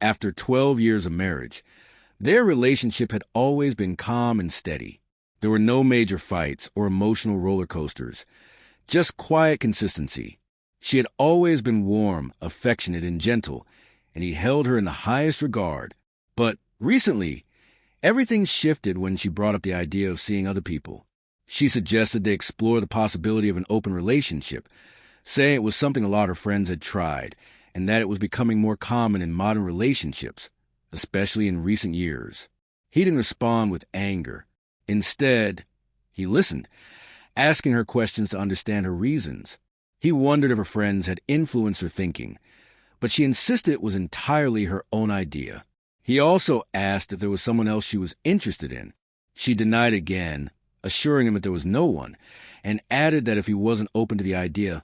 After 12 years of marriage, their relationship had always been calm and steady. There were no major fights or emotional roller coasters, just quiet consistency. She had always been warm, affectionate, and gentle, and he held her in the highest regard. But recently, everything shifted when she brought up the idea of seeing other people. She suggested they explore the possibility of an open relationship, saying it was something a lot of her friends had tried, and that it was becoming more common in modern relationships, especially in recent years. He didn't respond with anger. Instead, he listened, asking her questions to understand her reasons. He wondered if her friends had influenced her thinking, but she insisted it was entirely her own idea. He also asked if there was someone else she was interested in. She denied again, assuring him that there was no one, and added that if he wasn't open to the idea,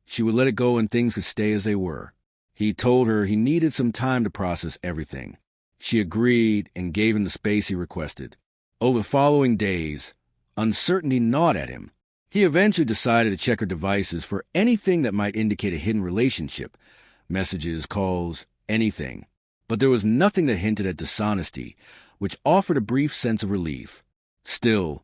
she would let it go and things could stay as they were. He told her he needed some time to process everything. She agreed and gave him the space he requested. Over the following days, uncertainty gnawed at him. He eventually decided to check her devices for anything that might indicate a hidden relationship, messages, calls, anything. But there was nothing that hinted at dishonesty, which offered a brief sense of relief. Still,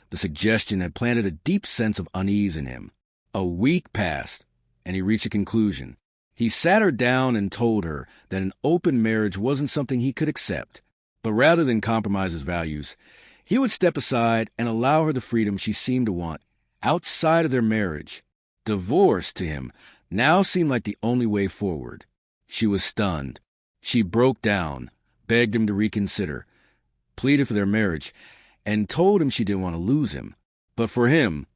the suggestion had planted a deep sense of unease in him. A week passed, and he reached a conclusion. He sat her down and told her that an open marriage wasn't something he could accept, but rather than compromise his values, he would step aside and allow her the freedom she seemed to want outside of their marriage. Divorce, to him, now seemed like the only way forward. She was stunned. She broke down, begged him to reconsider, pleaded for their marriage, and told him she didn't want to lose him. But for him,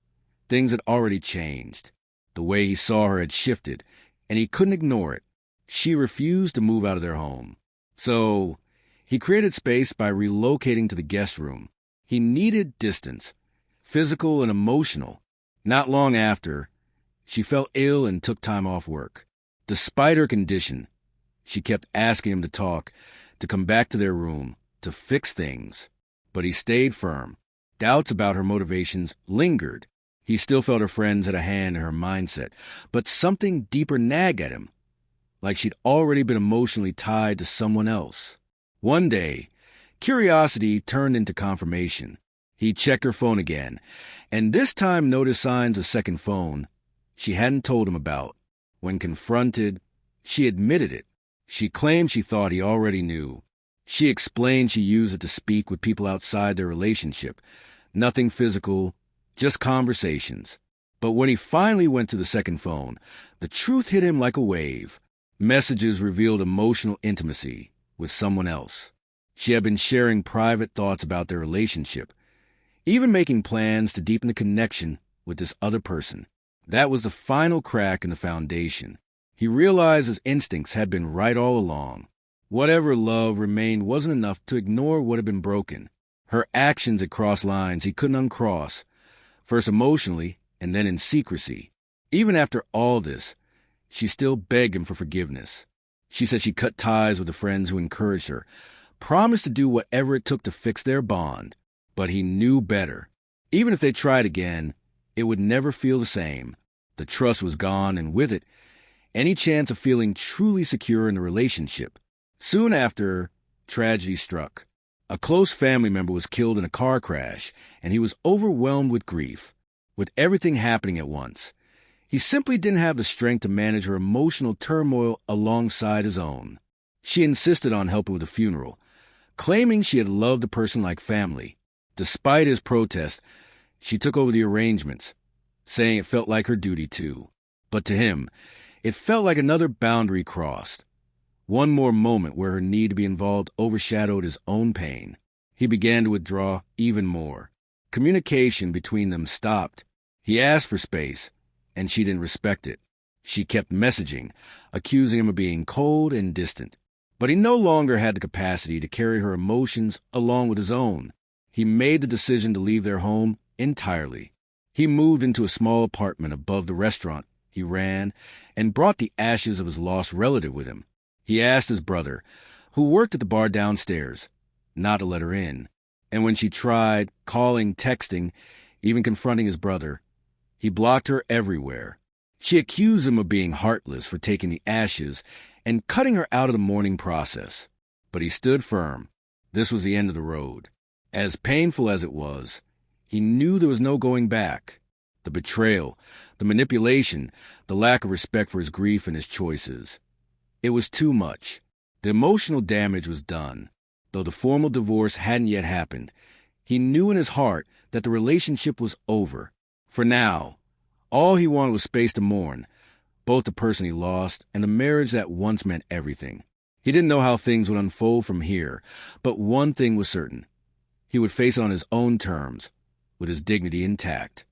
things had already changed. The way he saw her had shifted, and he couldn't ignore it. She refused to move out of their home. So he created space by relocating to the guest room. He needed distance, physical and emotional. Not long after, she fell ill and took time off work. Despite her condition, she kept asking him to talk, to come back to their room, to fix things. But he stayed firm. Doubts about her motivations lingered. He still felt her friends had a hand in her mindset, but something deeper nagged at him, like she'd already been emotionally tied to someone else. One day, curiosity turned into confirmation. He checked her phone again, and this time noticed signs of a second phone she hadn't told him about. When confronted, she admitted it. She claimed she thought he already knew. She explained she used it to speak with people outside their relationship. Nothing physical, just conversations. But when he finally went to the second phone, the truth hit him like a wave. Messages revealed emotional intimacy with someone else. She had been sharing private thoughts about their relationship, even making plans to deepen the connection with this other person. That was the final crack in the foundation. He realized his instincts had been right all along. Whatever love remained wasn't enough to ignore what had been broken. Her actions had crossed lines he couldn't uncross, first emotionally and then in secrecy. Even after all this, she still begged him for forgiveness. She said she cut ties with the friends who encouraged her, promised to do whatever it took to fix their bond. But he knew better. Even if they tried again, it would never feel the same. The trust was gone, and with it, any chance of feeling truly secure in the relationship. Soon after, tragedy struck. A close family member was killed in a car crash, and he was overwhelmed with grief. With everything happening at once, he simply didn't have the strength to manage her emotional turmoil alongside his own. She insisted on helping with the funeral, claiming she had loved the person like family. Despite his protest, she took over the arrangements, saying it felt like her duty too. But to him, it felt like another boundary crossed. One more moment where her need to be involved overshadowed his own pain. He began to withdraw even more. Communication between them stopped. He asked for space, and she didn't respect it. She kept messaging, accusing him of being cold and distant. But he no longer had the capacity to carry her emotions along with his own. He made the decision to leave their home entirely. He moved into a small apartment above the restaurant he ran and brought the ashes of his lost relative with him. He asked his brother, who worked at the bar downstairs, not to let her in. And when she tried, calling, texting, even confronting his brother, he blocked her everywhere. She accused him of being heartless for taking the ashes and cutting her out of the mourning process. But he stood firm. This was the end of the road. As painful as it was, he knew there was no going back. The betrayal, the manipulation, the lack of respect for his grief and his choices. It was too much. The emotional damage was done. Though the formal divorce hadn't yet happened, he knew in his heart that the relationship was over. For now, all he wanted was space to mourn, both the person he lost and the marriage that once meant everything. He didn't know how things would unfold from here, but one thing was certain. He would face it on his own terms, with his dignity intact.